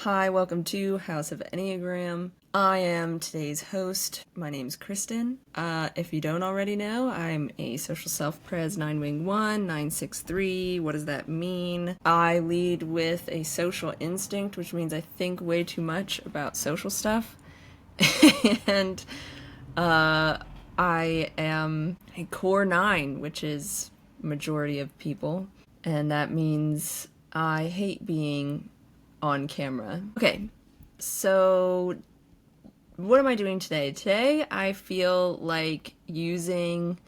Hi, welcome to House of Enneagram. I am today's host. My name's Kristen. If you don't already know, I'm a social self-pres 9-wing 1, 963. What does that mean? I lead with a social instinct, which means I think way too much about social stuff. And I am a core 9, which is majority of people. And that means I hate being on camera. Okay, so what am I doing today? Today I feel like using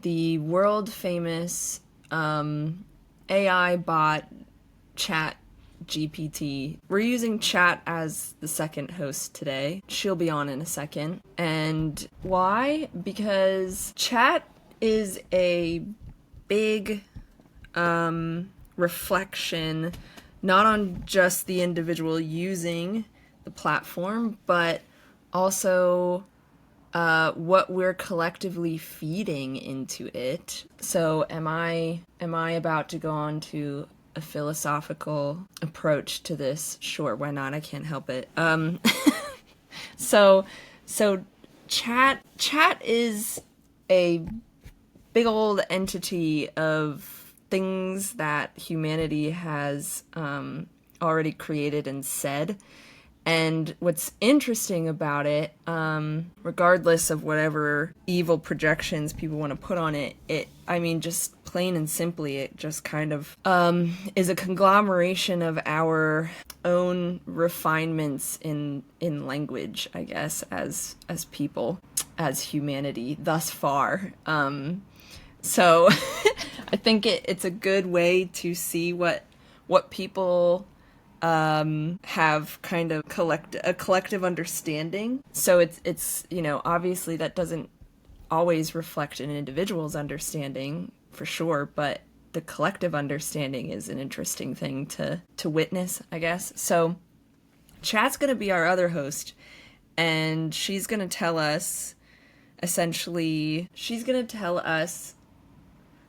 the world famous AI bot ChatGPT. We're using Chat as the second host today. She'll be on in a second. And why? Because Chat is a big reflection not on just the individual using the platform, but also what we're collectively feeding into it. So am I about to go on to a philosophical approach to this? Sure, why not? I can't help it. So chat is a big old entity of things that humanity has already created and said. And what's interesting about it, regardless of whatever evil projections people want to put on it, just plain and simply, it just kind of is a conglomeration of our own refinements in language, I guess, as people, as humanity thus far. So I think it's a good way to see what people have kind of a collective understanding. So it's obviously that doesn't always reflect an individual's understanding for sure, but the collective understanding is an interesting thing to witness, I guess. So Chat's going to be our other host, and she's going to tell us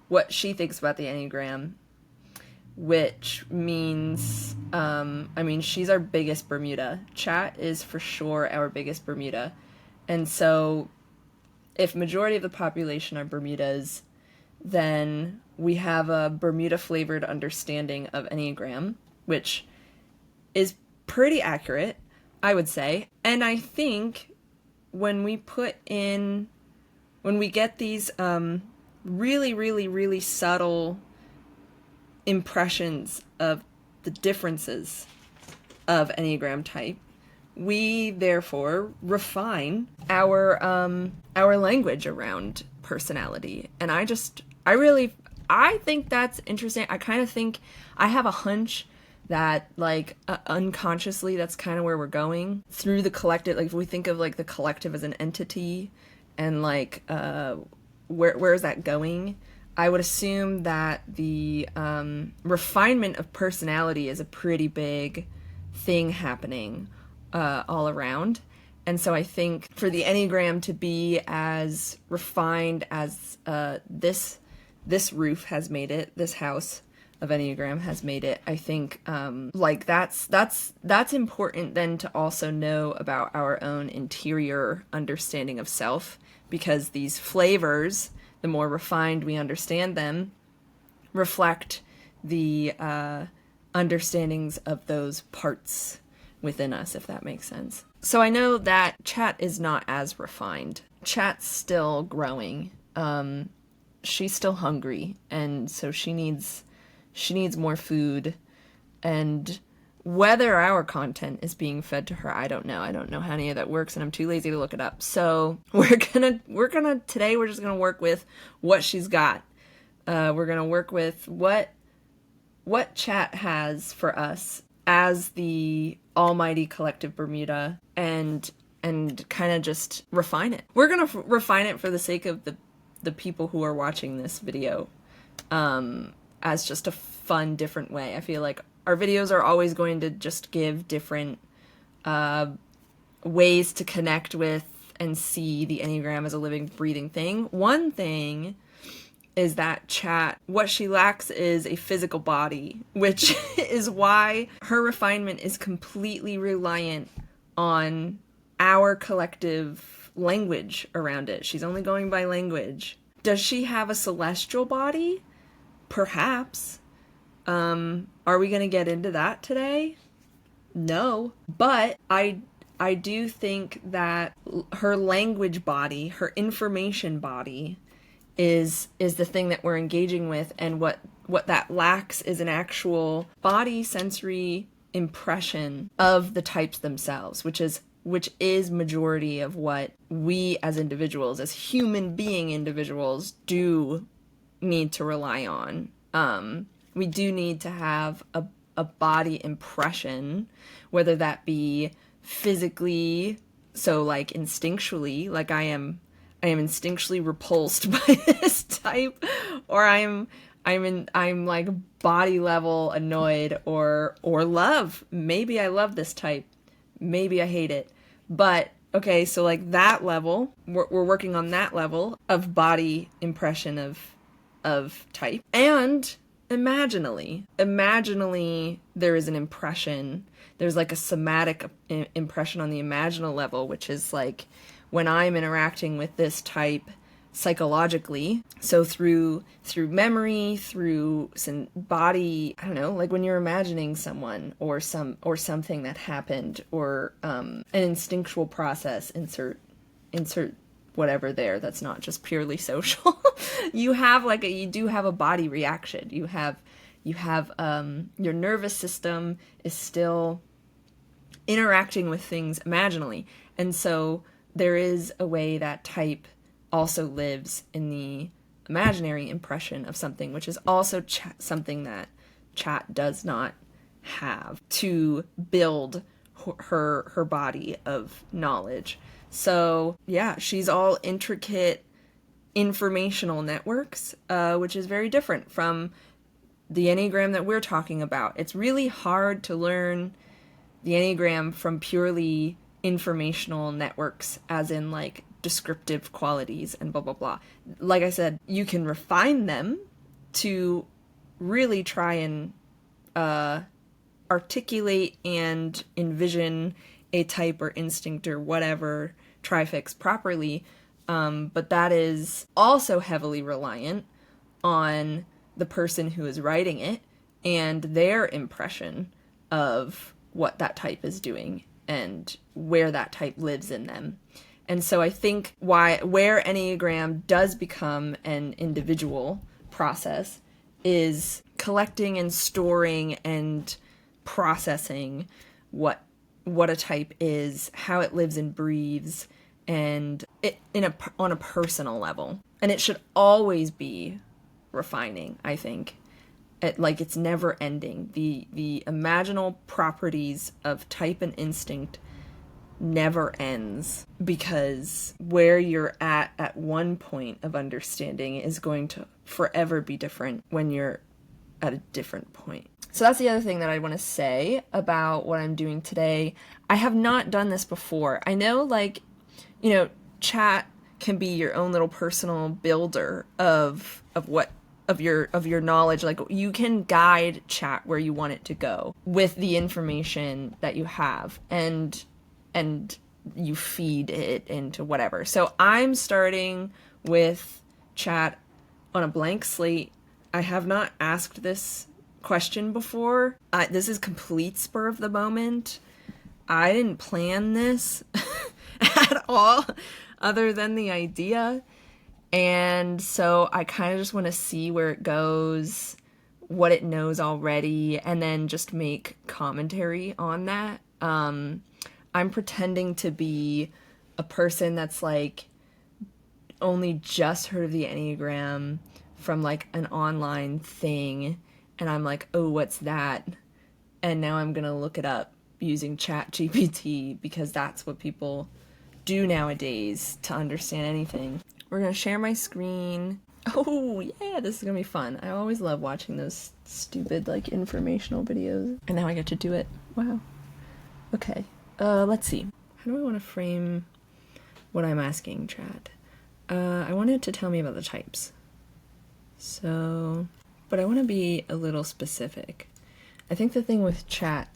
what she thinks about the Enneagram, which means, she's our biggest Bermuda. Chat is for sure our biggest Bermuda. And so if majority of the population are Bermudas, then we have a Bermuda-flavored understanding of Enneagram, which is pretty accurate, I would say. And I think when we get these really, really, really subtle impressions of the differences of Enneagram type, we therefore refine our language around personality. And I think that's interesting. I kind of think, I have a hunch that unconsciously that's kind of where we're going through the collective. Like if we think of like the collective as an entity and where is that going? I would assume that the refinement of personality is a pretty big thing happening all around. And so I think for the Enneagram to be as refined as this roof has made it, this house of Enneagram has made it, I think that's important then to also know about our own interior understanding of self, because these flavors, the more refined we understand them, reflect the understandings of those parts within us, if that makes sense. So I know that Chat is not as refined. Chat's still growing. She's still hungry, and so she needs more food. And whether our content is being fed to her, I don't know. I don't know how any of that works, and I'm too lazy to look it up. So today we're just gonna work with what she's got. We're gonna work with what Chat has for us as the almighty collective Bermuda, and kind of just refine it. We're gonna refine it for the sake of the people who are watching this video, as just a fun, different way. I feel like our videos are always going to just give different ways to connect with and see the Enneagram as a living, breathing thing. One thing is that Chat, what she lacks is a physical body, which is why her refinement is completely reliant on our collective language around it. She's only going by language. Does she have a celestial body? Perhaps. Are we going to get into that today? No. But I do think that her language body, her information body, is the thing that we're engaging with, and what that lacks is an actual body sensory impression of the types themselves, which is majority of what we as individuals, as human being individuals, do need to rely on. We do need to have a body impression, whether that be physically, so like instinctually, like I am instinctually repulsed by this type, or I'm like body level annoyed, or love. Maybe I love this type. Maybe I hate it. But okay, so like that level, we're working on that level of body impression of type. And imaginally there is an impression. There's like a somatic impression on the imaginal level, which is like when I'm interacting with this type psychologically, so through memory, through some body, I don't know, like when you're imagining someone or something that happened, or an instinctual process, insert whatever there that's not just purely social. You do have a body reaction. You have your nervous system is still interacting with things imaginally, and so there is a way that type also lives in the imaginary impression of something, which is also something that Chat does not have to build her body of knowledge. So yeah, she's all intricate informational networks, which is very different from the Enneagram that we're talking about. It's really hard to learn the Enneagram from purely informational networks, as in like descriptive qualities and blah blah blah. Like I said, you can refine them to really try and articulate and envision a type or instinct or whatever trifix properly, but that is also heavily reliant on the person who is writing it and their impression of what that type is doing and where that type lives in them. And so I think where Enneagram does become an individual process is collecting and storing and processing what a type is, how it lives and breathes, and on a personal level. And it should always be refining, I think. It's never ending. The imaginal properties of type and instinct never ends, because where you're at one point of understanding is going to forever be different when you're at a different point. So that's the other thing that I want to say about what I'm doing today. I have not done this before. I know, Chat can be your own little personal builder of your knowledge. Like, you can guide Chat where you want it to go with the information that you have, and you feed it into whatever. So I'm starting with Chat on a blank slate. I have not asked this question before. This is complete spur of the moment. I didn't plan this at all, other than the idea. And so I kind of just want to see where it goes, what it knows already, and then just make commentary on that. I'm pretending to be a person that's like only just heard of the Enneagram from like an online thing, and I'm like, oh, what's that? And now I'm gonna look it up using ChatGPT, because that's what people do nowadays to understand anything. We're gonna share my screen. Oh yeah, this is gonna be fun. I always love watching those stupid like informational videos, and now I get to do it. Wow. Okay, let's see. How do I want to frame what I'm asking Chat? I wanted to tell me about the types. So, but I want to be a little specific. I think the thing with chat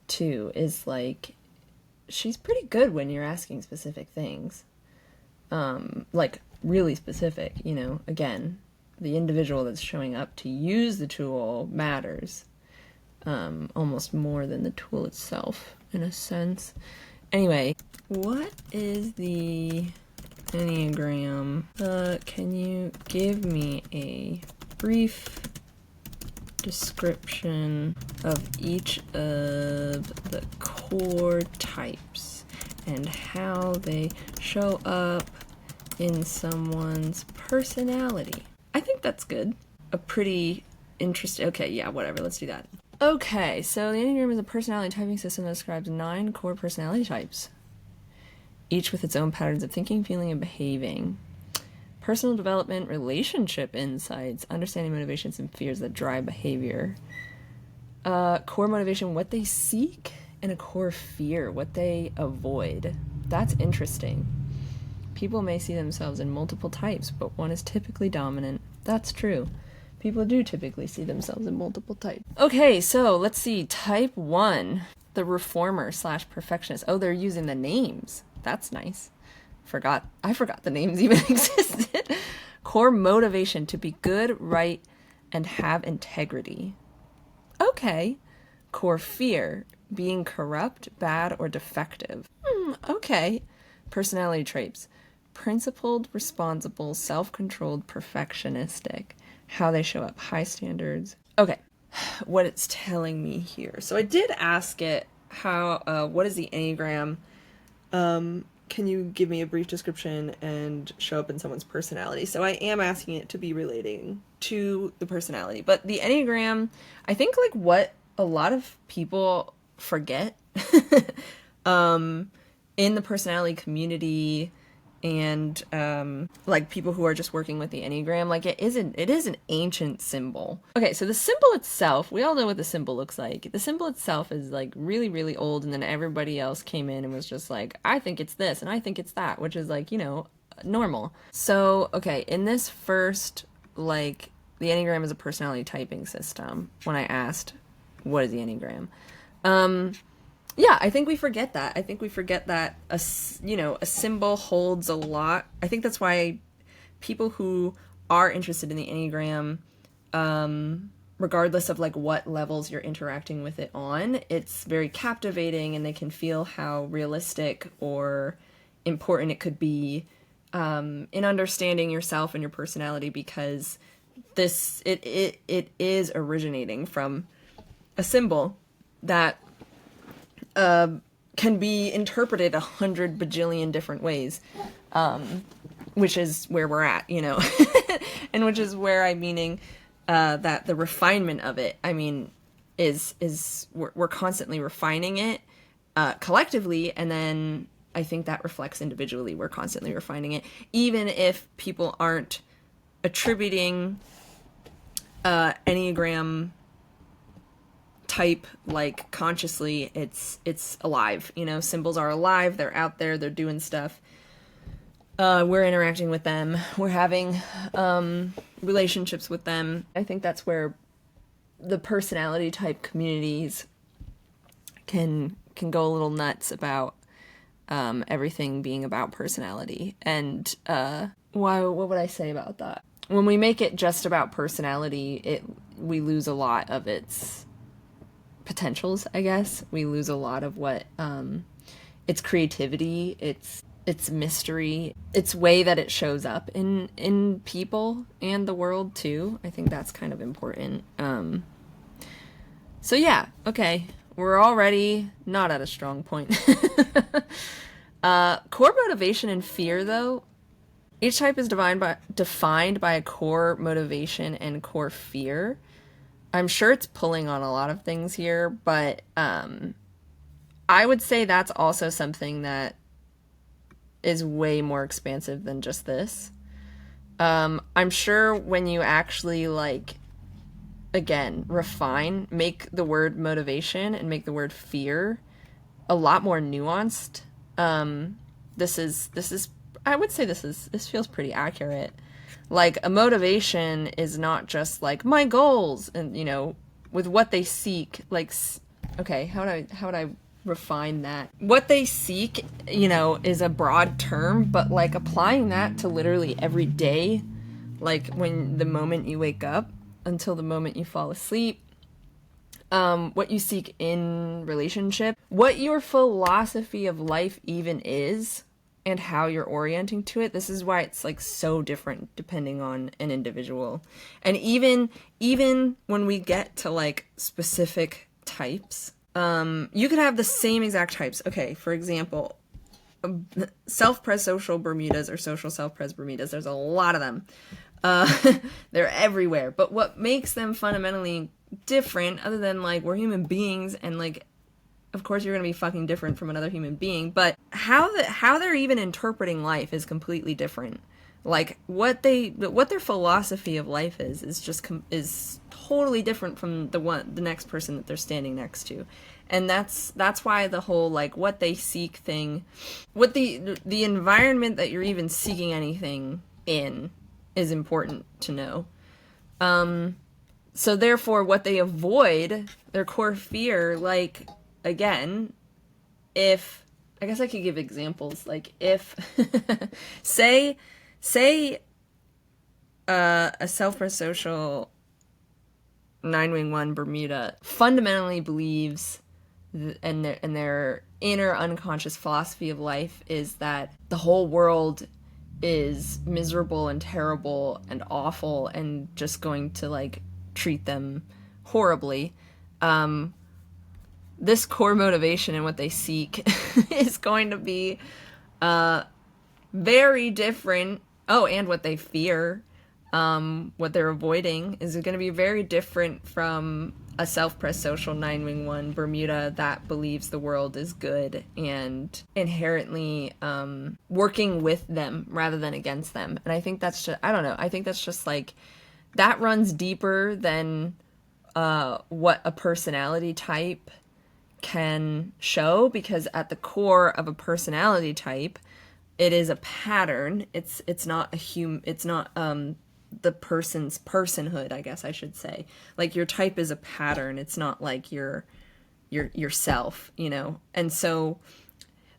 too is like, she's pretty good when you're asking specific things. Like really specific, you know, again, the individual that's showing up to use the tool matters. Almost more than the tool itself, in a sense. Anyway, what is the Enneagram? Can you give me a brief description of each of the core types and how they show up in someone's personality? I think that's good. A pretty interesting... Okay, yeah, whatever, let's do that. Okay, so the Enneagram is a personality typing system that describes 9 core personality types, each with its own patterns of thinking, feeling, and behaving. Personal development, relationship insights, understanding motivations and fears that drive behavior. Core motivation, what they seek, and a core fear, what they avoid. That's interesting. People may see themselves in multiple types, but one is typically dominant. That's true. People do typically see themselves in multiple types. Okay, so let's see. Type 1, the reformer / perfectionist. Oh, they're using the names. That's nice. I forgot the names even existed. Core motivation, to be good, right, and have integrity. Okay. Core fear, being corrupt, bad, or defective. Okay. Personality traits, principled, responsible, self-controlled, perfectionistic. How they show up, high standards. Okay, what it's telling me here. So I did ask it what is the Enneagram? Can you give me a brief description and show up in someone's personality? So I am asking it to be relating to the personality. But the Enneagram, I think like what a lot of people forget in the personality community and like people who are just working with the Enneagram, like it is an ancient symbol. Okay, so the symbol itself, we all know what the symbol looks like. The symbol itself is like really, really old, and then everybody else came in and was just like, I think it's this and I think it's that, which is like, you know, normal. So, okay, in this first, like, the Enneagram is a personality typing system. When I asked, what is the Enneagram? Yeah, I think we forget that. I think we forget that a symbol holds a lot. I think that's why people who are interested in the Enneagram, regardless of like what levels you're interacting with it on, it's very captivating, and they can feel how realistic or important it could be in understanding yourself and your personality, because it is originating from a symbol that can be interpreted 100 bajillion different ways, which is where we're at, you know, and which is where I'm meaning that the refinement of it, I mean, is we're constantly refining it collectively, and then I think that reflects individually. We're constantly refining it, even if people aren't attributing Enneagram type like consciously. It's alive, you know. Symbols are alive, they're out there, they're doing stuff, we're interacting with them, we're having relationships with them. I think that's where the personality type communities can go a little nuts about everything being about personality. And what would I say about that? When we make it just about personality, we lose a lot of its potentials, I guess. We lose a lot of what its creativity, its mystery, its way that it shows up in people and the world too. I think that's kind of important. So yeah, okay, we're already not at a strong point. Core motivation and fear, though, each type is defined by a core motivation and core fear. I'm sure it's pulling on a lot of things here, but I would say that's also something that is way more expansive than just this. I'm sure when you actually, like, again, make the word motivation and make the word fear a lot more nuanced. This is I would say this feels pretty accurate. Like, a motivation is not just like my goals and, you know, with what they seek, like, okay, how would I refine that? What they seek, you know, is a broad term, but like applying that to literally every day, like when the moment you wake up until the moment you fall asleep, what you seek in relationship, what your philosophy of life even is, and how you're orienting to it. This is why it's like so different depending on an individual. And even when we get to like specific types, you could have the same exact types. Okay, for example, self-pres social Bermudas or social self-pres Bermudas, there's a lot of them. They're everywhere. But what makes them fundamentally different, other than like we're human beings and like of course you're gonna be fucking different from another human being, but how they're even interpreting life is completely different. Like what their philosophy of life is just is totally different from the next person that they're standing next to. And that's why the whole like what they seek thing, what the environment that you're even seeking anything in is important to know. So therefore what they avoid, their core fear, like again, if I guess I could give examples, like if say a self-prosocial 9-wing-1 Bermuda fundamentally believes and their inner unconscious philosophy of life is that the whole world is miserable and terrible and awful and just going to like treat them horribly. This core motivation and what they seek is going to be very different. Oh, and what they fear, what they're avoiding is going to be very different from a self-pres social 9-wing-1 Bermuda that believes the world is good and inherently working with them rather than against them. And I think that's just, I don't know, I think that's just like, that runs deeper than what a personality type can show, because at the core of a personality type, it is a pattern. It's not the person's personhood, I guess I should say. Like your type is a pattern. It's not like your yourself, you know. And so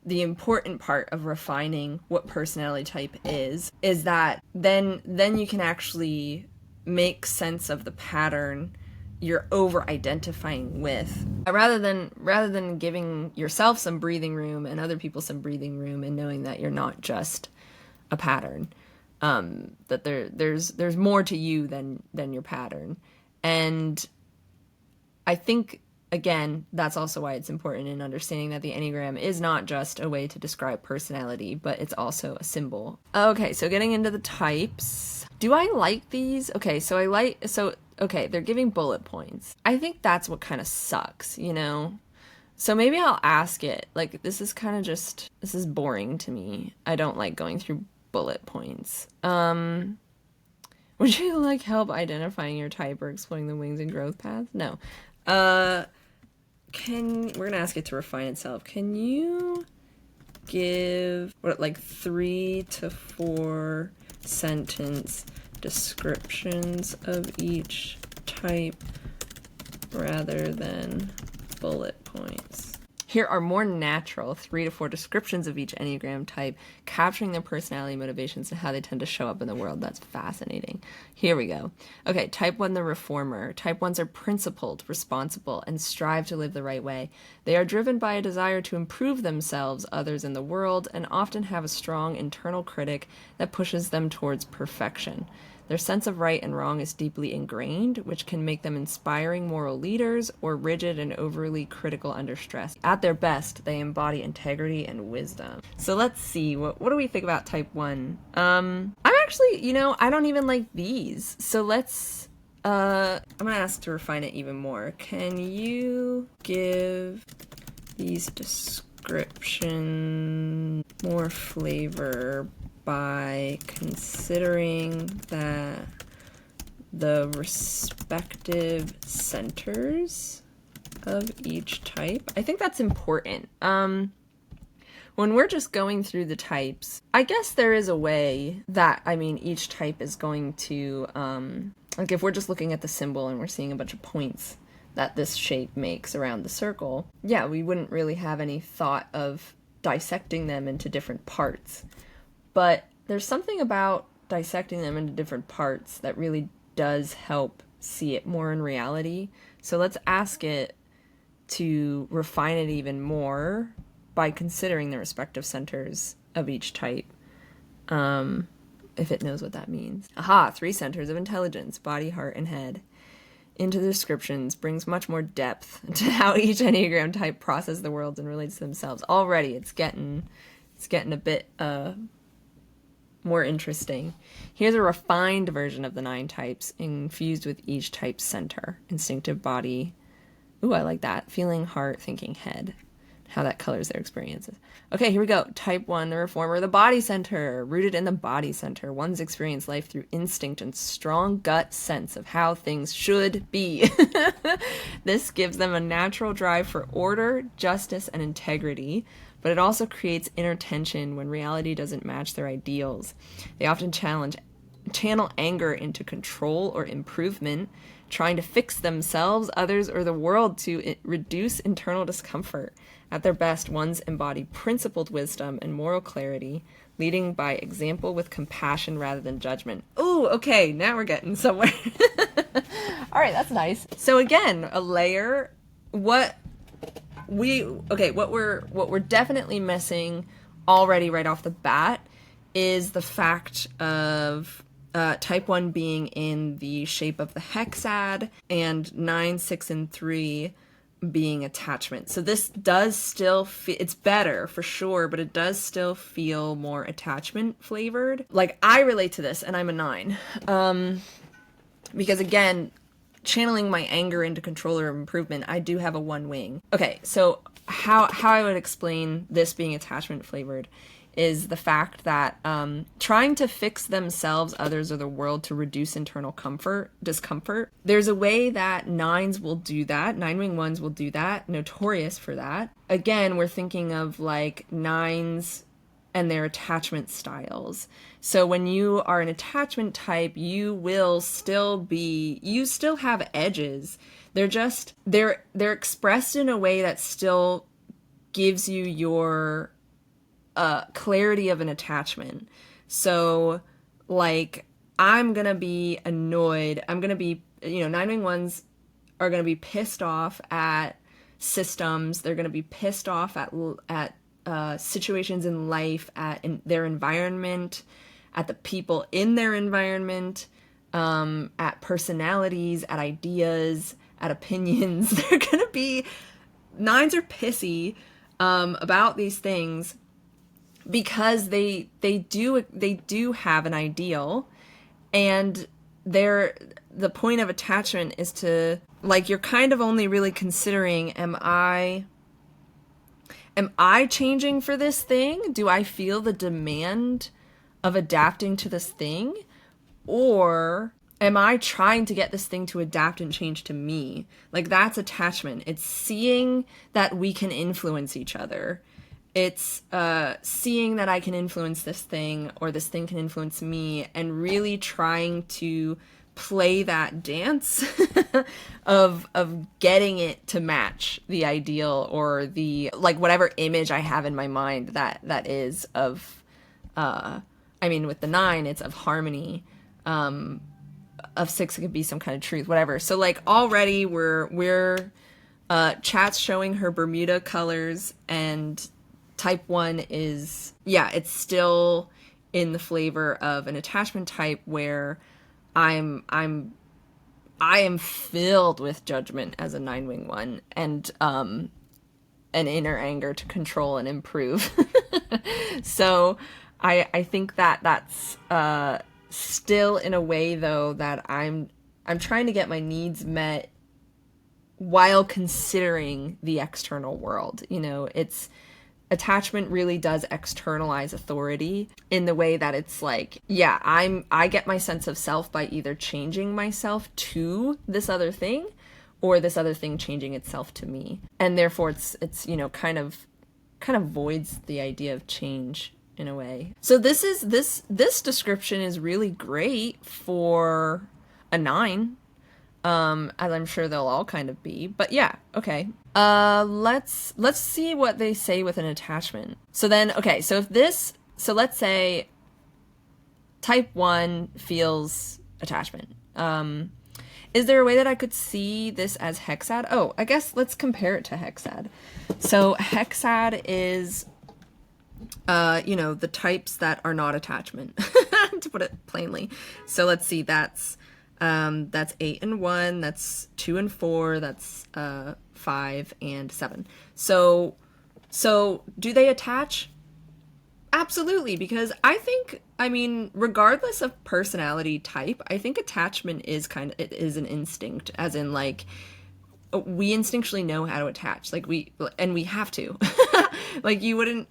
the important part of refining what personality type is that then you can actually make sense of the pattern you're over identifying with, rather than giving yourself some breathing room and other people some breathing room, and knowing that you're not just a pattern, that there's more to you than your pattern. And I think again that's also why it's important in understanding that the Enneagram is not just a way to describe personality, but it's also a symbol. Okay, so getting into the types. Do I like these? Okay, okay, they're giving bullet points. I think that's what kind of sucks, you know? So maybe I'll ask it. Like, this is boring to me. I don't like going through bullet points. Would you like help identifying your type or exploring the wings and growth path? No. We're gonna ask it to refine itself. Can you give, 3 to 4 sentence descriptions of each type rather than bullet points? Here are more natural 3 to 4 descriptions of each Enneagram type, capturing their personality, motivations, and how they tend to show up in the world. That's fascinating. Here we go. Okay, type 1, the reformer. Type 1s are principled, responsible, and strive to live the right way. They are driven by a desire to improve themselves, others, in the world, and often have a strong internal critic that pushes them towards perfection. Their sense of right and wrong is deeply ingrained, which can make them inspiring moral leaders or rigid and overly critical under stress. At their best, they embody integrity and wisdom. So let's see, what do we think about type 1? I'm actually, I don't even like these. So let's, I'm gonna ask to refine it even more. Can you give these descriptions more flavor by considering that the respective centers of each type? I think that's important. when we're just going through the types, I guess there is a way that, I mean, each type is going to, like if we're just looking at the symbol and we're seeing a bunch of points that this shape makes around the circle, yeah, we wouldn't really have any thought of dissecting them into different parts. But there's something about dissecting them into different parts that really does help see it more in reality. So let's ask it to refine it even more by considering the respective centers of each type, if it knows what that means. Aha, 3 centers of intelligence, body, heart, and head. Into the descriptions brings much more depth to how each Enneagram type processes the world and relates to themselves. Already it's getting a bit more interesting. Here's a refined version of the 9 types infused with each type's center. Instinctive body. Ooh, I like that. Feeling, heart, thinking, head. How that colors their experiences. Okay, here we go. Type 1, the reformer, the body center. Rooted in the body center. One's experience life through instinct and strong gut sense of how things should be. This gives them a natural drive for order, justice, and integrity, but it also creates inner tension when reality doesn't match their ideals. They often channel anger into control or improvement, trying to fix themselves, others, or the world to reduce internal discomfort. At their best, ones embody principled wisdom and moral clarity, leading by example with compassion rather than judgment. Ooh, okay, now we're getting somewhere. All right, that's nice. So again, a layer. What we're definitely missing already right off the bat is the fact of type 1 being in the shape of the hexad and 9, 6, and 3 being attachment. So this does still it's better for sure, but it does still feel more attachment flavored. Like I relate to this and I'm a 9. Because again, channeling my anger into control or improvement, I do have a 1 wing. Okay, so how I would explain this being attachment flavored is the fact that trying to fix themselves, others, or the world to reduce internal discomfort. There's a way that 9s will do that. 9-wing 1s will do that, notorious for that. Again, we're thinking of like 9s and their attachment styles. So when you are an attachment type, you still have edges. They're expressed in a way that still gives you your clarity of an attachment. So like I'm gonna be annoyed. I'm gonna be, 9-wing 1s are gonna be pissed off at systems. They're gonna be pissed off at situations in life, in their environment, at the people in their environment, at personalities, at ideas, at opinions. 9s are pissy about these things because they do have an ideal, and the point of attachment is to, like, you're kind of only really considering, am I changing for this thing? Do I feel the demand of adapting to this thing? Or am I trying to get this thing to adapt and change to me? Like, that's attachment. It's seeing that we can influence each other. It's seeing that I can influence this thing, or this thing can influence me, and really trying to play that dance of getting it to match the ideal, or the, like, whatever image I have in my mind that is of, with the 9, it's of harmony. Of 6, it could be some kind of truth, whatever. So, like, already we're chat's showing her Bermuda colors, and type 1 is, it's still in the flavor of an attachment type where I am filled with judgment as a 9-wing 1, and an inner anger to control and improve. So I think that's still in a way, though, that I'm trying to get my needs met while considering the external world. It's attachment really does externalize authority in the way that it's like, I get my sense of self by either changing myself to this other thing, or this other thing changing itself to me. And therefore it's kind of kind of voids the idea of change in a way. So this description is really great for a 9. As I'm sure they'll all kind of be. But yeah, okay. Let's see what they say with an attachment. So then, okay, so let's say type 1 feels attachment. Is there a way that I could see this as hexad? Oh, I guess let's compare it to hexad. So hexad is, the types that are not attachment, to put it plainly. So let's see, that's 8 and 1, that's 2 and 4, that's 5 and 7. So do they attach? Absolutely, because regardless of personality type, I think attachment is an instinct, as in like we instinctually know how to attach, like we have to. Like you wouldn't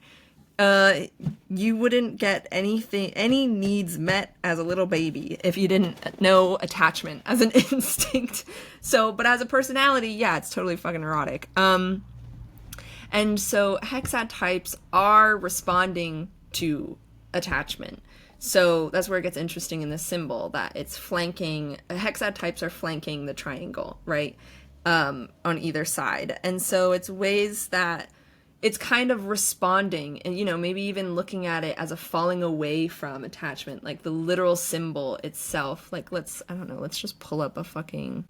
get any needs met as a little baby if you didn't know attachment as an instinct. So, but as a personality, yeah, it's totally fucking neurotic. And so hexad types are responding to attachment. So that's where it gets interesting in the symbol, that it's flanking, hexad types are flanking the triangle, right? On either side. And so it's ways that it's kind of responding and, maybe even looking at it as a falling away from attachment, like the literal symbol itself. Like, let's just pull up a fucking,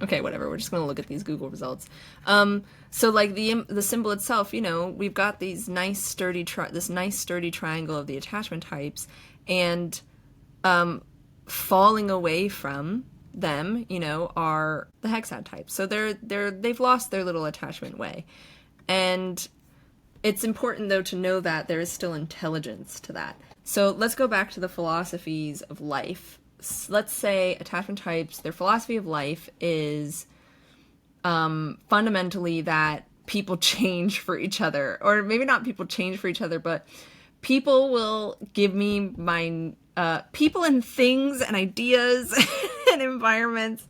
okay, whatever. We're just going to look at these Google results. So like the symbol itself, we've got these nice sturdy triangle of the attachment types, and, falling away from them, are the hexad types. So they've lost their little attachment way. And it's important, though, to know that there is still intelligence to that. So let's go back to the philosophies of life. Let's say attachment types, their philosophy of life is fundamentally that people change for each other. Or maybe not people change for each other, but people will give me my... people and things and ideas and environments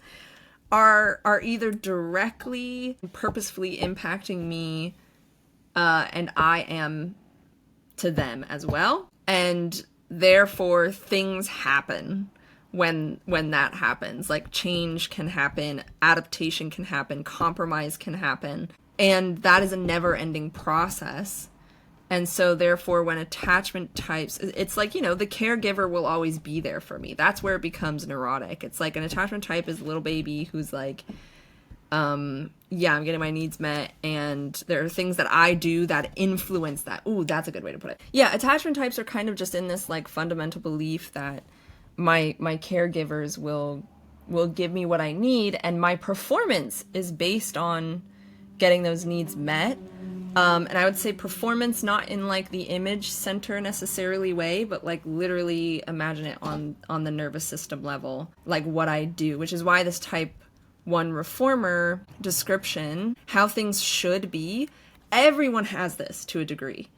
are either directly, purposefully impacting me, and I am to them as well. And therefore things happen when that happens. Like change can happen, adaptation can happen, compromise can happen. And that is a never-ending process. And so therefore when attachment types, it's like, the caregiver will always be there for me. That's where it becomes neurotic. It's like an attachment type is a little baby who's like, I'm getting my needs met, and there are things that I do that influence that. Ooh, that's a good way to put it. Yeah, attachment types are kind of just in this like fundamental belief that my caregivers will give me what I need, and my performance is based on getting those needs met. And I would say performance not in like the image center necessarily way, but like literally imagine it on the nervous system level, like what I do, which is why this type 1 reformer description, how things should be, everyone has this to a degree.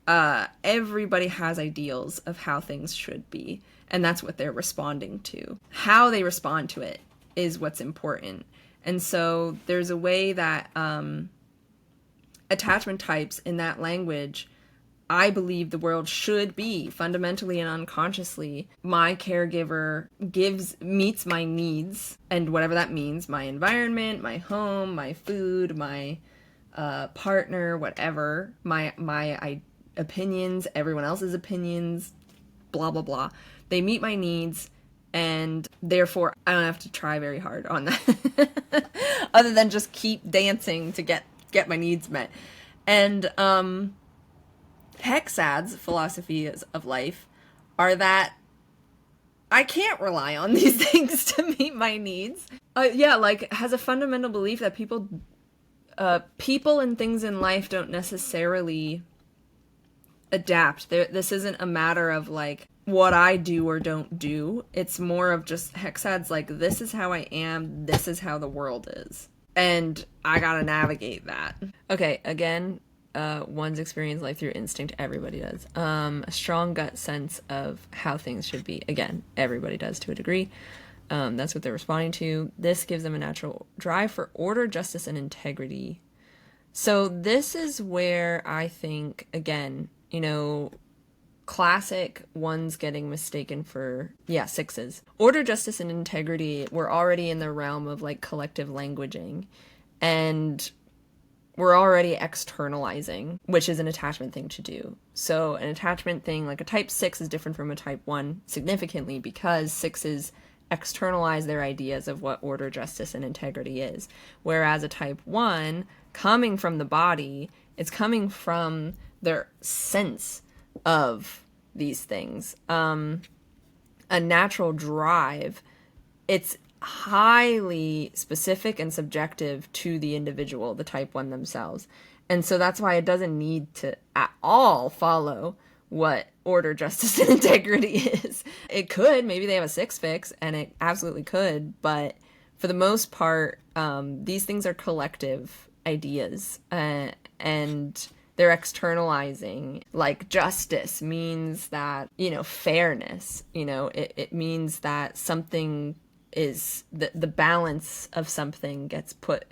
Everybody has ideals of how things should be, and that's what they're responding to. How they respond to it is what's important. And so there's a way that attachment types in that language, I believe the world should be fundamentally and unconsciously. My caregiver meets my needs, and whatever that means, my environment, my home, my food, my partner, whatever, my opinions, everyone else's opinions, blah, blah, blah. They meet my needs, and therefore I don't have to try very hard on that other than just keep dancing to get my needs met. And hexads, philosophies of life, are that I can't rely on these things to meet my needs. Like has a fundamental belief that people and things in life don't necessarily adapt. This isn't a matter of like what I do or don't do. It's more of just hexads like, this is how I am, this is how the world is. And I gotta navigate that. Okay, again, one's experience life through instinct, everybody does. A strong gut sense of how things should be. Again, everybody does to a degree. That's what they're responding to. This gives them a natural drive for order, justice, and integrity. So this is where I think, again, classic ones getting mistaken for, sixes. Order, justice, and integrity were already in the realm of like collective languaging. And we're already externalizing, which is an attachment thing to do. So an attachment thing, like a type 6 is different from a type 1 significantly because 6s externalize their ideas of what order, justice, and integrity is. Whereas a type 1, coming from the body, it's coming from their sense of these things. A natural drive, it's highly specific and subjective to the individual, the type 1 themselves. And so that's why it doesn't need to at all follow what order, justice, and integrity is. It could, maybe they have a 6 fix, and it absolutely could, but for the most part, these things are collective ideas, and they're externalizing. Like justice means that, fairness, it means that something is the balance of something gets put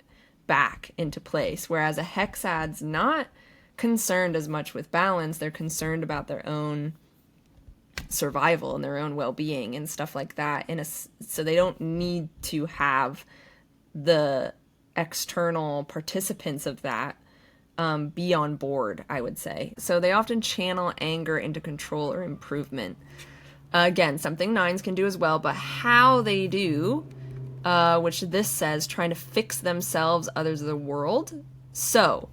back into place. Whereas a hexad's not concerned as much with balance. They're concerned about their own survival and their own well-being and stuff like that. So they don't need to have the external participants of that be on board, I would say. So they often channel anger into control or improvement. Again, something 9s can do as well, but how they do, which this says, trying to fix themselves, others, of the world. So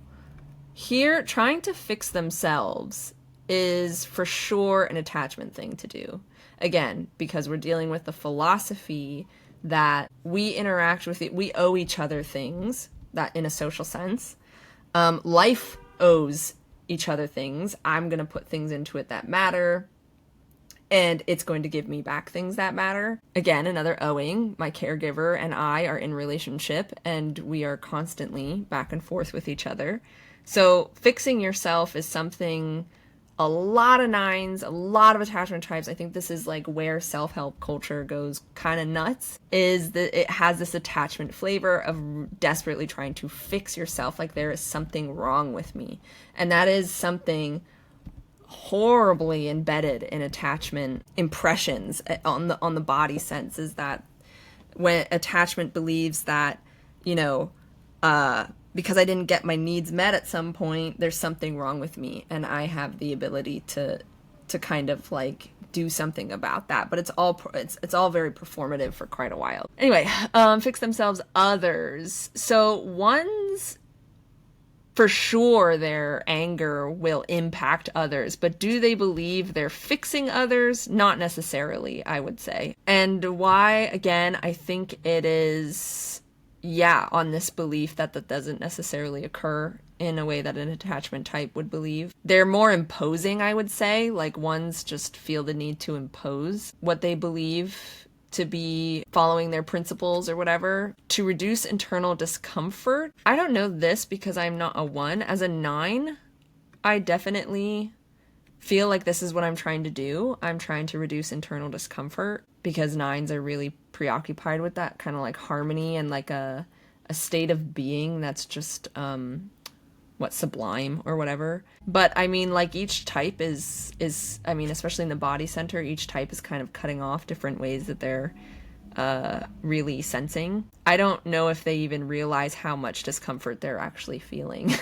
here, trying to fix themselves is for sure an attachment thing to do. Again, because we're dealing with the philosophy that we interact with, we owe each other things, that in a social sense. Life owes each other things. I'm going to put things into it that matter, and it's going to give me back things that matter. Again, another owing. My caregiver and I are in relationship, and we are constantly back and forth with each other. So fixing yourself is something a lot of 9s, a lot of attachment types, I think this is like where self-help culture goes kind of nuts, is that it has this attachment flavor of desperately trying to fix yourself, like there is something wrong with me. And that is something horribly embedded in attachment impressions on the body sense, is that when attachment believes that, because I didn't get my needs met at some point, there's something wrong with me, and I have the ability to kind of like do something about that. But it's all very performative for quite a while. Anyway, fix themselves, others. So ones, for sure, their anger will impact others, but do they believe they're fixing others? Not necessarily, I would say. And why? Again, I think it is, on this belief that doesn't necessarily occur in a way that an attachment type would believe. They're more imposing, I would say. Like ones just feel the need to impose what they believe to be following their principles or whatever to reduce internal discomfort. I don't know this because I'm not a 1. As a 9, I definitely feel like this is what I'm trying to do. I'm trying to reduce internal discomfort because 9s are really preoccupied with that kind of like harmony and like a state of being that's just sublime or whatever. But I mean, like each type is I mean, especially in the body center, each type is kind of cutting off different ways that they're really sensing. I don't know if they even realize how much discomfort they're actually feeling.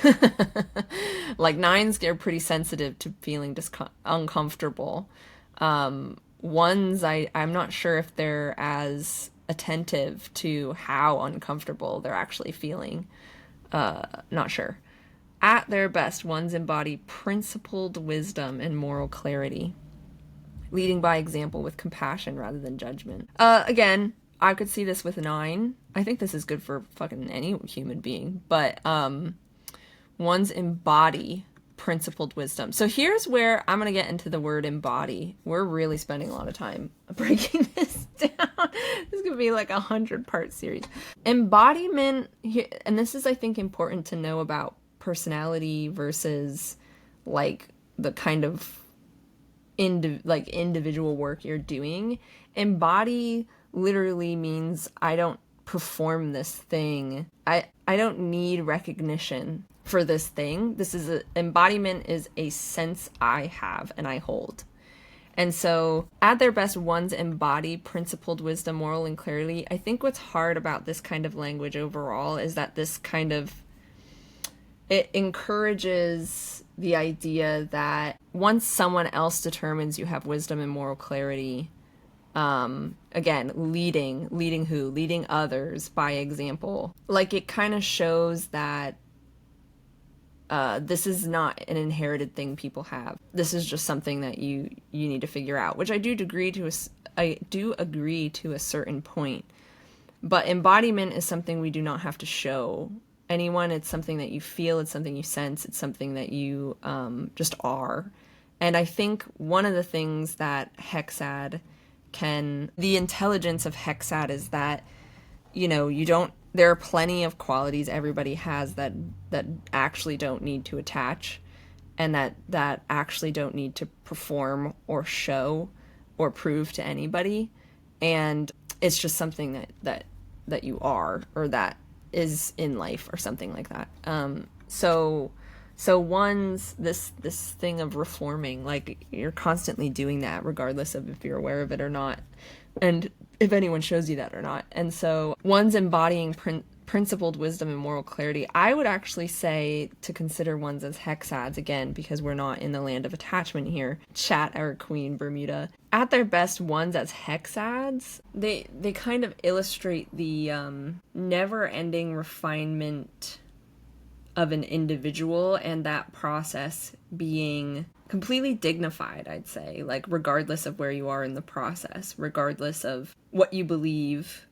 Like 9s are pretty sensitive to feeling uncomfortable. 1s, I'm not sure if they're as attentive to how uncomfortable they're actually feeling. Not sure. At their best, 1s embody principled wisdom and moral clarity, leading by example with compassion rather than judgment. Again, I could see this with 9. I think this is good for fucking any human being, but 1s embody principled wisdom. So here's where I'm going to get into the word embody. We're really spending a lot of time breaking this down. This is going to be like 100-part series. Embodiment, and this is, I think, important to know about personality versus like the kind of individual work you're doing. Embody literally means I don't perform this thing. I don't need recognition for this thing. Embodiment is a sense I have and I hold. And so, at their best, ones embody principled wisdom, moral, and clarity. I think what's hard about this kind of language overall is that it encourages the idea that once someone else determines you have wisdom and moral clarity, again, leading others by example, like it kind of shows that this is not an inherited thing people have. This is just something that you need to figure out, which I do agree to a certain point. But embodiment is something we do not have to show anyone. It's something that you feel, it's something you sense, it's something that you just are. And I think one of the things that the intelligence of hexad is that, there are plenty of qualities everybody has that actually don't need to attach, and that actually don't need to perform or show or prove to anybody. And it's just something that you are, or that is in life, or something like that. So one's this thing of reforming, like you're constantly doing that regardless of if you're aware of it or not, and if anyone shows you that or not. And so one's embodying principled wisdom and moral clarity. I would actually say to consider ones as hexads, again, because we're not in the land of attachment here. Chat our queen, Bermuda. At their best, ones as hexads, they kind of illustrate the never-ending refinement of an individual, and that process being completely dignified, I'd say, like regardless of where you are in the process, regardless of what you believe,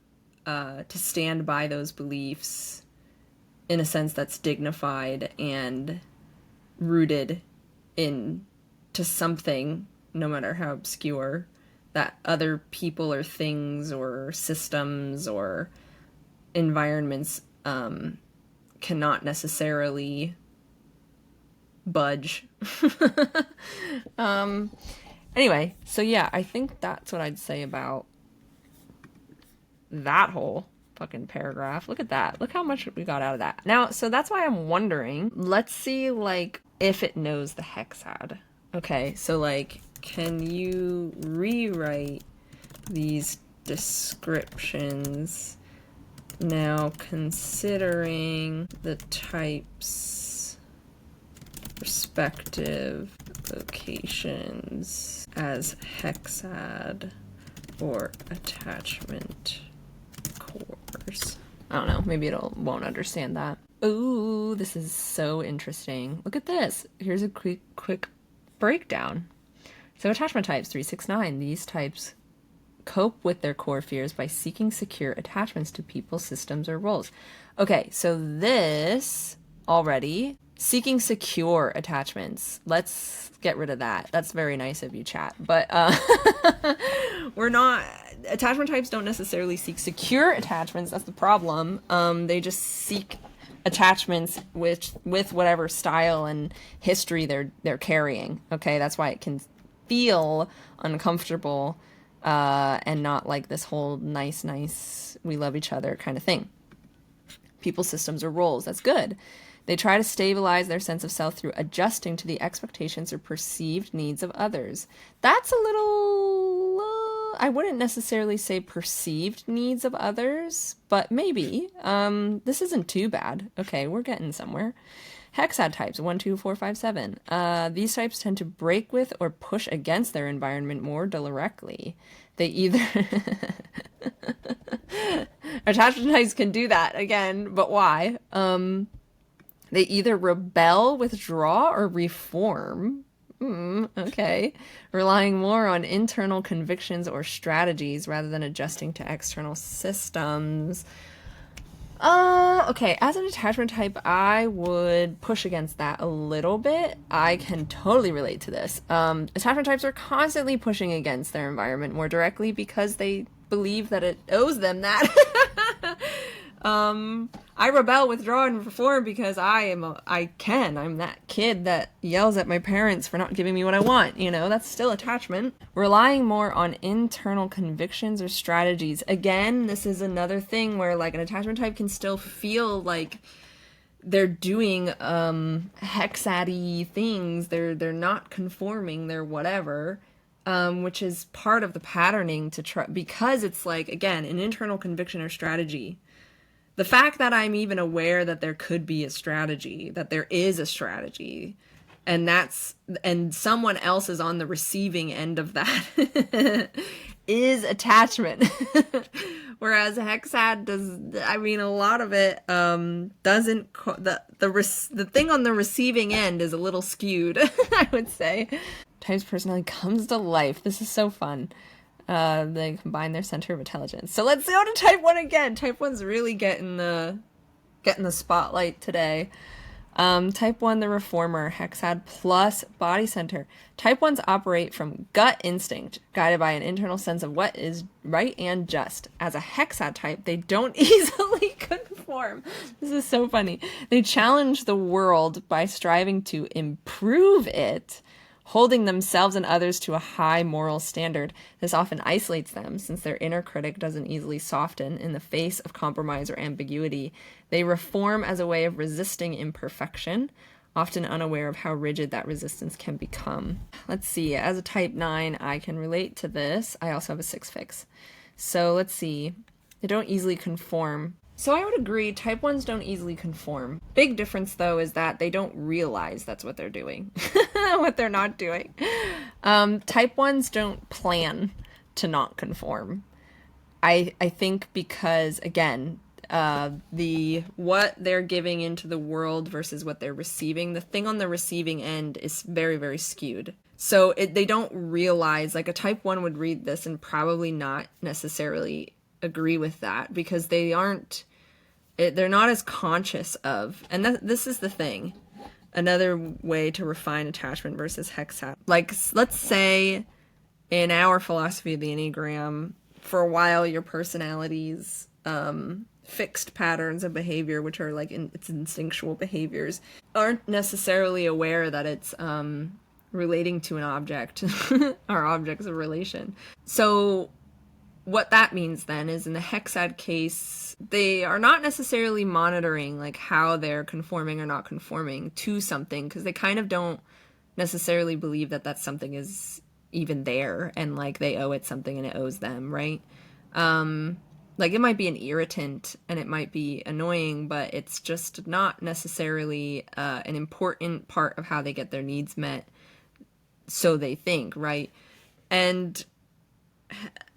to stand by those beliefs in a sense that's dignified and rooted into something, no matter how obscure, that other people or things or systems or environments cannot necessarily budge. Anyway, so yeah, I think that's what I'd say about that whole fucking paragraph. Look at that. Look how much we got out of that. Now, so that's why I'm wondering, let's see, like, if it knows the hexad. Okay, so, like, can you rewrite these descriptions now, considering the types, respective locations as hexad or attachment cores? I don't know, maybe won't understand that. Ooh, this is so interesting. Look at this. Here's a quick breakdown. So attachment types 369. These types cope with their core fears by seeking secure attachments to people, systems, or roles. Okay, so this already, seeking secure attachments. Let's get rid of that. That's very nice of you, chat. But we're not, attachment types don't necessarily seek secure attachments. That's the problem. They just seek attachments with whatever style and history they're carrying. Okay, that's why it can feel uncomfortable and not like this whole nice, we love each other kind of thing. People, systems, or roles. That's good. They try to stabilize their sense of self through adjusting to the expectations or perceived needs of others. That's a little, I wouldn't necessarily say perceived needs of others, but maybe. This isn't too bad. Okay, we're getting somewhere. Hexad types, 1, 2, 4, 5, 7. These types tend to break with or push against their environment more directly. They either... Attachment types can do that, again, but why? They either rebel, withdraw, or reform. Okay. Relying more on internal convictions or strategies rather than adjusting to external systems. Okay, as an attachment type, I would push against that a little bit. I can totally relate to this. Attachment types are constantly pushing against their environment more directly because they believe that it owes them that. I rebel, withdraw, and reform because I'm that kid that yells at my parents for not giving me what I want. That's still attachment. Relying more on internal convictions or strategies. Again, this is another thing where, like, an attachment type can still feel like they're doing hexad-y things. They're not conforming, they're whatever. Which is part of the patterning to try, because it's like, again, an internal conviction or strategy. The fact that I'm even aware that there could be a strategy, that there is a strategy, and someone else is on the receiving end of that is attachment. Whereas hexad does, I mean, a lot of it doesn't, the thing on the receiving end is a little skewed, I would say. Type's personality comes to life. This is so fun. They combine their center of intelligence. So let's go to type 1 again. Type 1's really getting the spotlight today. Type 1, the reformer, hexad plus body center. Type 1s operate from gut instinct, guided by an internal sense of what is right and just. As a hexad type, they don't easily conform. This is so funny. They challenge the world by striving to improve it, holding themselves and others to a high moral standard. This often isolates them, since their inner critic doesn't easily soften in the face of compromise or ambiguity. They reform as a way of resisting imperfection, often unaware of how rigid that resistance can become. Let's see, as a type 9, I can relate to this. I also have a 6 fix. So let's see, they don't easily conform. So I would agree, type 1s don't easily conform. Big difference, though, is that they don't realize that's what they're doing, what they're not doing. Type 1s don't plan to not conform. I think because, again, what they're giving into the world versus what they're receiving, the thing on the receiving end is very, very skewed. So they don't realize, like a type 1 would read this and probably not necessarily agree with that, because they're not as conscious of, and this is the thing, another way to refine attachment versus hexad. Like, let's say in our philosophy of the Enneagram, for a while your personality's fixed patterns of behavior, which are like its instinctual behaviors, aren't necessarily aware that it's relating to an object or objects of relation. So what that means then is, in the hexad case, they are not necessarily monitoring like how they're conforming or not conforming to something, because they kind of don't necessarily believe that that something is even there, and like they owe it something and it owes them, right? Like it might be an irritant and it might be annoying, but it's just not necessarily an important part of how they get their needs met, so they think, right? And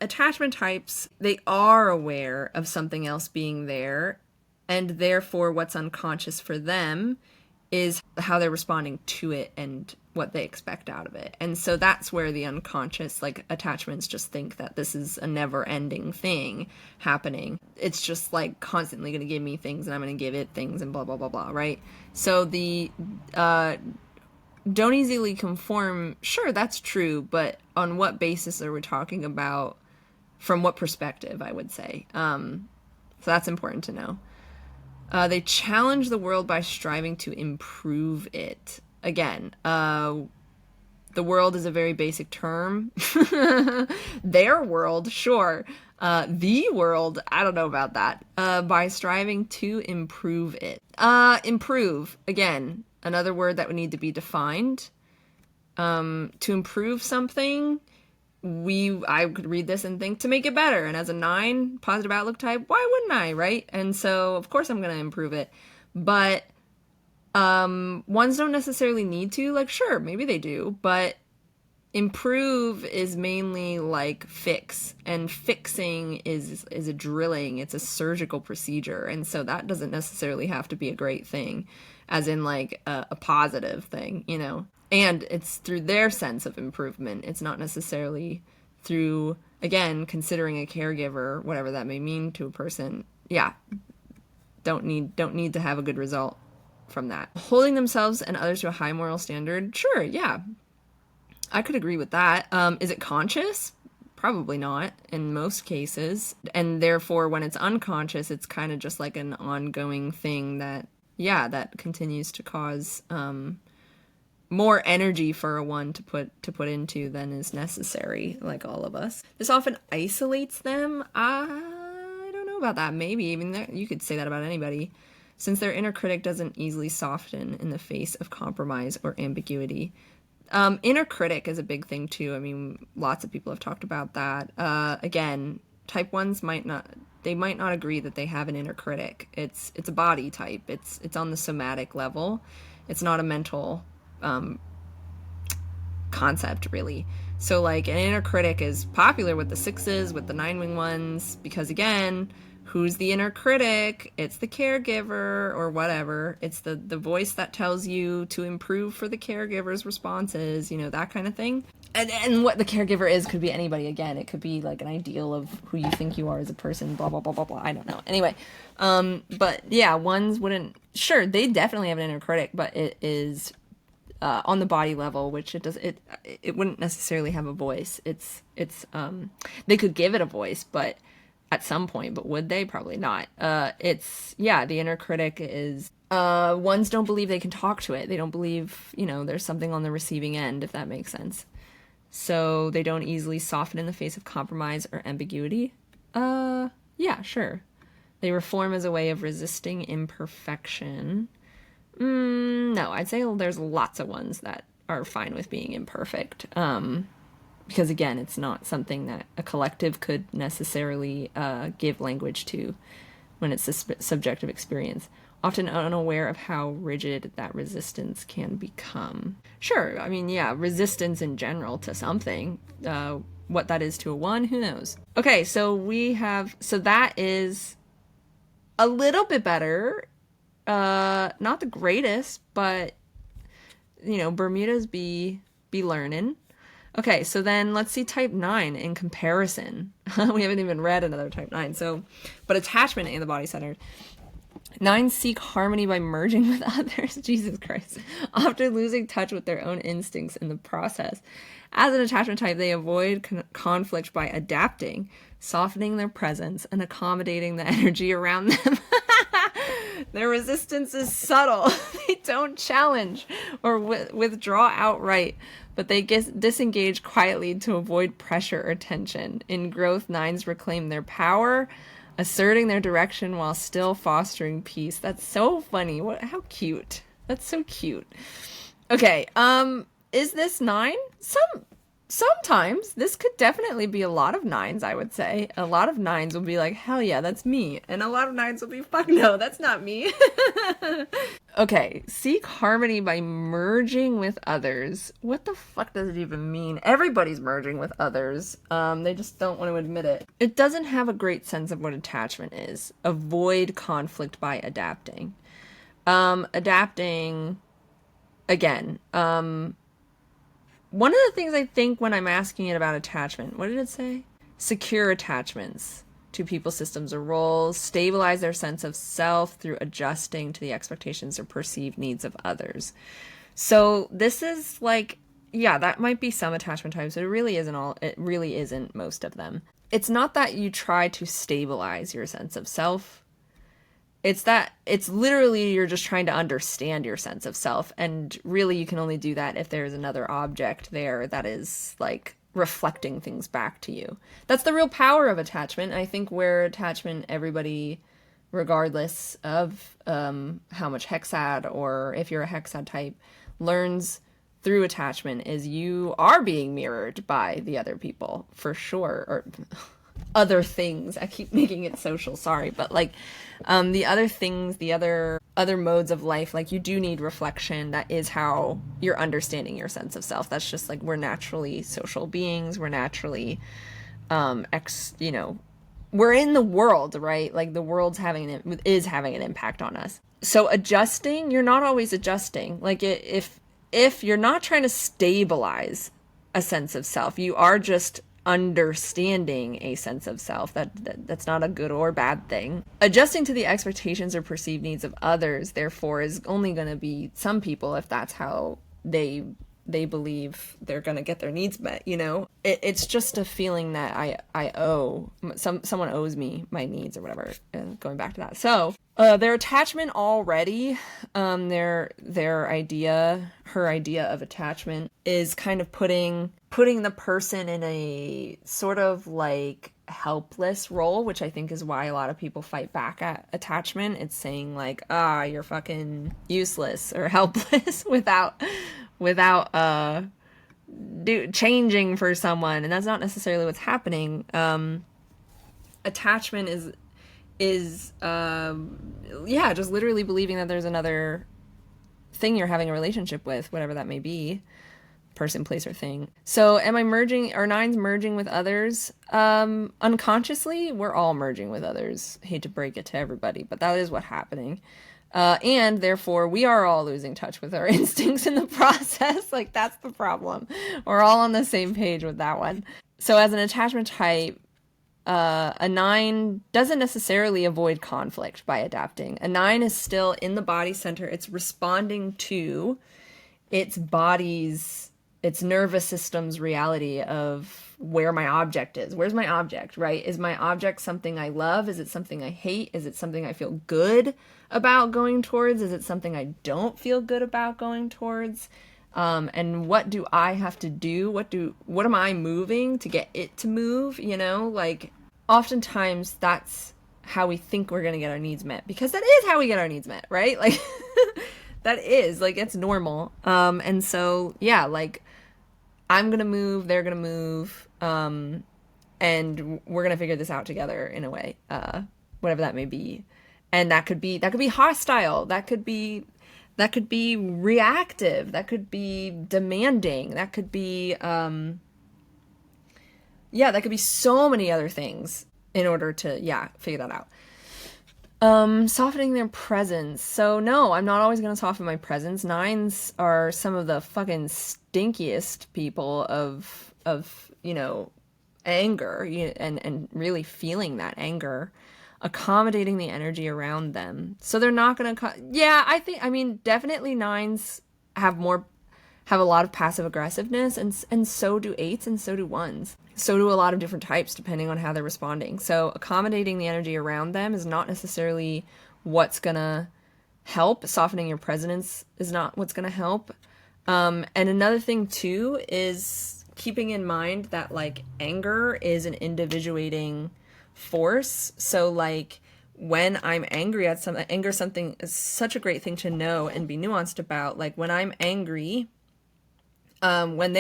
attachment types, they are aware of something else being there, and therefore what's unconscious for them is how they're responding to it and what they expect out of it. And so that's where the unconscious, like, attachments just think that this is a never-ending thing happening. It's just like constantly going to give me things and I'm going to give it things and blah blah blah blah, right? So the don't easily conform, sure, that's true, but on what basis are we talking about? From what perspective, I would say. So that's important to know. They challenge the world by striving to improve it. Again, the world is a very basic term. Their world, sure. The world, I don't know about that. By striving to improve it. Improve, again, another word that would need to be defined. To improve something, I could read this and think to make it better. And as a 9, positive outlook type, why wouldn't I, right? And so, of course, I'm going to improve it. But ones don't necessarily need to. Like, sure, maybe they do. But improve is mainly like fix. And fixing is a drilling. It's a surgical procedure. And so that doesn't necessarily have to be a great thing, as in like a positive thing, you know? And it's through their sense of improvement. It's not necessarily through, again, considering a caregiver, whatever that may mean to a person. Yeah, don't need to have a good result from that. Holding themselves and others to a high moral standard, sure, yeah, I could agree with that. Is it conscious? Probably not in most cases. And therefore, when it's unconscious, it's kind of just like an ongoing thing that, yeah, that continues to cause more energy for a 1 to put into than is necessary, like all of us. This often isolates them. I don't know about that. Maybe even you could say that about anybody. since their inner critic doesn't easily soften in the face of compromise or ambiguity. Inner critic is a big thing too. I mean, lots of people have talked about that. Again, type 1s might not agree that they have an inner critic. It's a body type. It's on the somatic level. It's not a mental concept, really. So like an inner critic is popular with the 6s, with the 9-wing ones, because again, who's the inner critic? It's the caregiver or whatever. It's the voice that tells you to improve for the caregiver's responses, that kind of thing. And what the caregiver is could be anybody. Again, it could be like an ideal of who you think you are as a person, blah, blah, blah, blah, blah. I don't know. Anyway, but yeah, ones wouldn't, sure, they definitely have an inner critic, but it is on the body level, which it wouldn't necessarily have a voice. They could give it a voice, but at some point, but would they? Probably not. The inner critic is, ones don't believe they can talk to it. They don't believe, there's something on the receiving end, if that makes sense. So they don't easily soften in the face of compromise or ambiguity. Yeah, sure. They reform as a way of resisting imperfection. No, I'd say there's lots of ones that are fine with being imperfect. Because again, it's not something that a collective could necessarily give language to when it's a subjective experience, often unaware of how rigid that resistance can become. Sure, I mean, yeah, resistance in general to something. What that is to a 1, who knows? Okay, so that is a little bit better. Not the greatest, but, Bermuda's be learning. Okay, so then let's see type 9 in comparison. We haven't even read another type 9. But attachment in the body centered. 9 seek harmony by merging with others. Jesus Christ. Often losing touch with their own instincts in the process. As an attachment type, they avoid conflict by adapting, softening their presence, and accommodating the energy around them. Their resistance is subtle. They don't challenge or withdraw outright, but they disengage quietly to avoid pressure or tension. In growth, 9s reclaim their power, asserting their direction while still fostering peace. That's so funny. How cute. That's so cute. Okay, is this 9? Sometimes this could definitely be a lot of 9s, I would say. A lot of 9s will be like, hell yeah, that's me. And a lot of 9s will be, fuck no, that's not me. Okay, seek harmony by merging with others. What the fuck does it even mean? Everybody's merging with others. They just don't want to admit it. It doesn't have a great sense of what attachment is. Avoid conflict by adapting. Adapting, again, one of the things I think when I'm asking it about attachment, what did it say? Secure attachments to people, systems, or roles, stabilize their sense of self through adjusting to the expectations or perceived needs of others. So this is like, yeah, that might be some attachment types, but it really isn't most of them. It's not that you try to stabilize your sense of self. It's literally you're just trying to understand your sense of self, and really you can only do that if there's another object there that is like reflecting things back to you. That's the real power of attachment. I think where attachment, everybody, regardless of how much hexad or if you're a hexad type, learns through attachment is you are being mirrored by the other people, for sure, or other things. I keep making it social, sorry, but like the other things, the other modes of life, like you do need reflection. That is how you're understanding your sense of self. That's just like, we're naturally social beings. We're naturally we're in the world, right? Like the world's having an impact on us. So adjusting, you're not always adjusting. Like if you're not trying to stabilize a sense of self, you are just understanding a sense of self. That's not a good or bad thing. Adjusting to the expectations or perceived needs of others, therefore, is only going to be some people if that's how they believe they're going to get their needs met, It's just a feeling that I owe, someone owes me my needs or whatever, going back to that. So their attachment already, her idea of attachment is kind of putting the person in a sort of like helpless role, which I think is why a lot of people fight back at attachment. It's saying like, you're fucking useless or helpless without changing for someone, and that's not necessarily what's happening. Attachment is just literally believing that there's another thing you're having a relationship with, whatever that may be, person, place, or thing. So am I merging, are nines merging with others? Unconsciously, we're all merging with others. Hate to break it to everybody, but that is what's happening. And therefore, we are all losing touch with our instincts in the process. Like, that's the problem. We're all on the same page with that one. So as an attachment type, a 9 doesn't necessarily avoid conflict by adapting. A 9 is still in the body center. It's responding to its body's, its nervous system's reality of where my object is. Where's my object, right? Is my object something I love? Is it something I hate? Is it something I feel good about going towards? Is it something I don't feel good about going towards? And what do I have to do? What am I moving to get it to move? You know, like, oftentimes that's how we think we're going to get our needs met, because that is how we get our needs met, right? Like, that is, like, it's normal. And so, yeah, like, I'm going to move, they're going to move, and we're going to figure this out together in a way, whatever that may be. And that could be hostile. That could be reactive. That could be demanding. That could be, that could be so many other things in order to, figure that out. Softening their presence. So no, I'm not always going to soften my presence. Nines are some of the fucking stinkiest people of, anger, and really feeling that anger, accommodating the energy around them. So they're not going to, definitely nines have a lot of passive aggressiveness, and so do 8s, and so do 1s. So do a lot of different types, depending on how they're responding. So accommodating the energy around them is not necessarily what's gonna help. Softening your presence is not what's gonna help. And another thing too is keeping in mind that, like, anger is an individuating force. So, like, when I'm angry at something, anger something is such a great thing to know and be nuanced about. Like, when I'm angry, when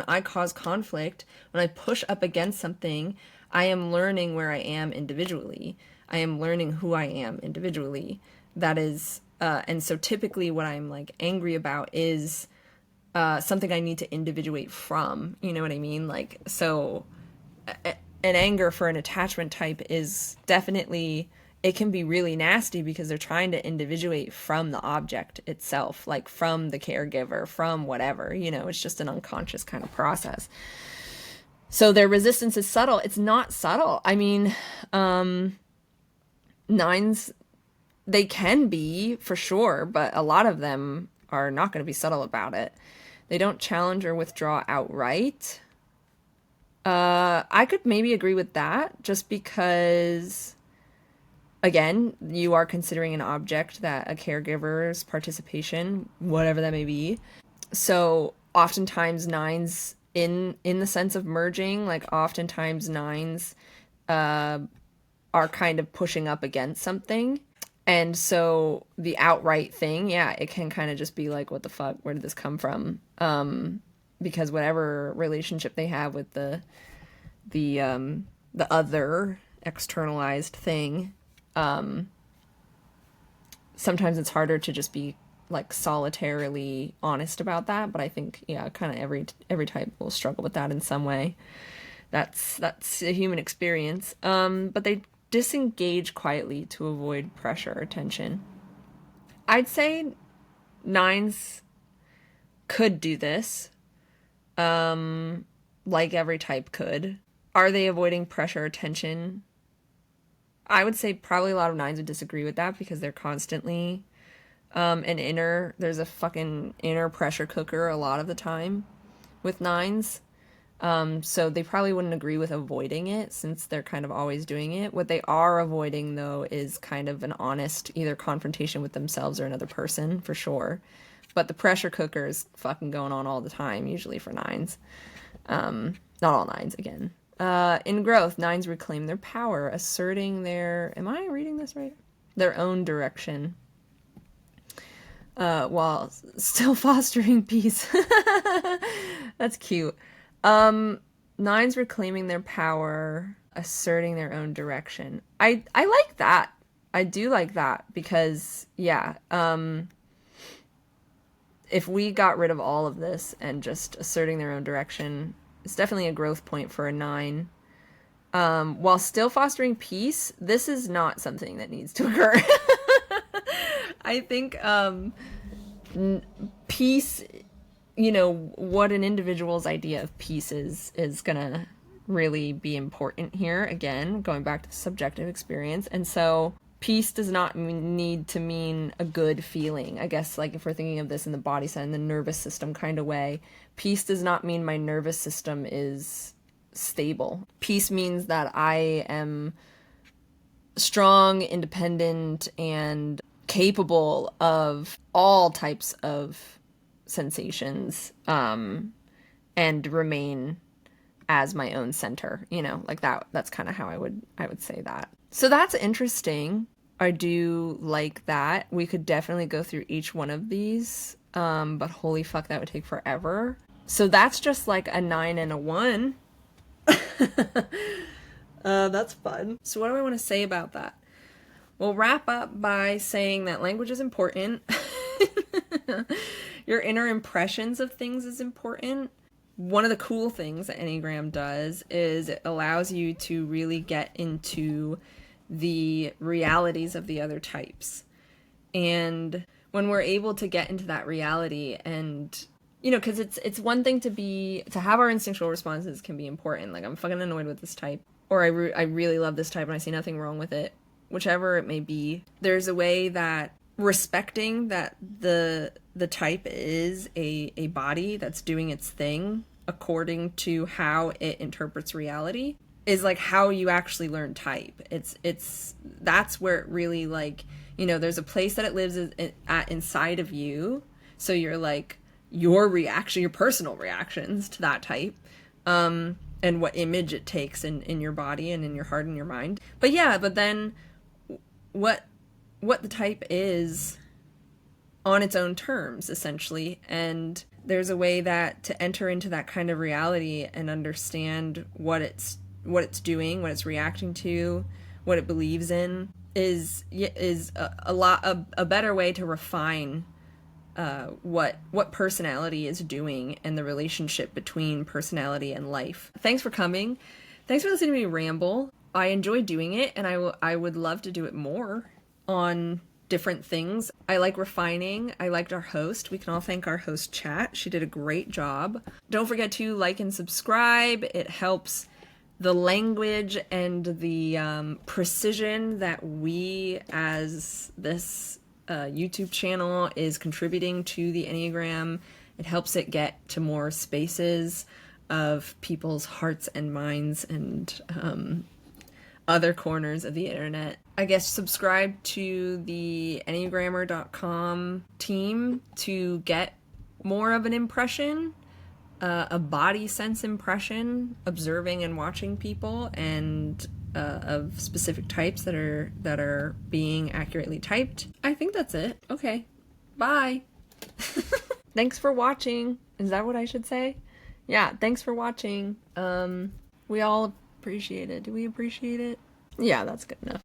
I cause conflict, when I push up against something, I am learning where I am individually. I am learning who I am individually. That is, and so typically what I'm, like, angry about is something I need to individuate from. You know what I mean? Like, so an anger for an attachment type is definitely, it can be really nasty because they're trying to individuate from the object itself, like from the caregiver, from whatever, it's just an unconscious kind of process. So their resistance is subtle. It's not subtle. I mean, 9s, they can be for sure, but a lot of them are not going to be subtle about it. They don't challenge or withdraw outright. I could maybe agree with that, just because, again, you are considering an object that a caregiver's participation, whatever that may be. So oftentimes 9s, in the sense of merging, like, oftentimes 9s are kind of pushing up against something. And so the outright thing, it can kind of just be like, what the fuck, where did this come from? Because whatever relationship they have with the other externalized thing, sometimes it's harder to just be, like, solitarily honest about that. But I think, kind of every type will struggle with that in some way. That's a human experience. But they disengage quietly to avoid pressure or tension. I'd say 9s could do this, like every type could. Are they avoiding pressure or tension? I would say probably a lot of 9s would disagree with that, because they're constantly there's a fucking inner pressure cooker a lot of the time with 9s. So they probably wouldn't agree with avoiding it, since they're kind of always doing it. What they are avoiding, though, is kind of an honest either confrontation with themselves or another person, for sure. But the pressure cooker is fucking going on all the time, usually for 9s. Not all 9s, again. In growth, nines reclaim their power, asserting their, am I reading this right? Their own direction, while still fostering peace. That's cute. Nines reclaiming their power, asserting their own direction. I like that. I do like that because, yeah, if we got rid of all of this and just asserting their own direction, it's definitely a growth point for a nine. While still fostering peace, this is not something that needs to occur. I think peace, what an individual's idea of peace is gonna really be important here. Again, going back to the subjective experience. And so peace does not need to mean a good feeling. I guess, like, if we're thinking of this in the body side, in the nervous system kind of way, peace does not mean my nervous system is stable. Peace means that I am strong, independent, and capable of all types of sensations, and remain as my own center, like that. That's kind of how I would say that. So that's interesting. I do like that. We could definitely go through each one of these, but holy fuck, that would take forever. So that's just like a 9 and a 1. That's fun. So what do I want to say about that? We'll wrap up by saying that language is important. Your inner impressions of things is important. One of the cool things that Enneagram does is it allows you to really get into the realities of the other types. And when we're able to get into that reality, and because it's one thing to have our instinctual responses can be important. Like, I'm fucking annoyed with this type, or I really love this type and I see nothing wrong with it. Whichever it may be, there's a way that respecting that the type is a body that's doing its thing according to how it interprets reality is like how you actually learn type. That's where it really, like, there's a place that it lives at inside of you. So you're like, your personal reactions to that type, and what image it takes in your body and in your heart and your mind. But then what the type is on its own terms, essentially. And there's a way that to enter into that kind of reality and understand what it's doing, what it's reacting to, what it believes in is a better way to refine what personality is doing and the relationship between personality and life. Thanks for coming. Thanks for listening to me ramble. I enjoy doing it, and I would love to do it more on different things. I like refining. I liked our host. We can all thank our host, Chat. She did a great job. Don't forget to like and subscribe. It helps the language and the precision that we, as this YouTube channel, is contributing to the Enneagram. It helps it get to more spaces of people's hearts and minds and other corners of the internet. I guess subscribe to the Enneagrammer.com team to get more of an impression, a body sense impression, observing and watching people, and of specific types that are being accurately typed. I think that's it. Okay. Bye. Thanks for watching. Is that what I should say? Yeah, thanks for watching. We all appreciate it. Do we appreciate it? Yeah, that's good enough.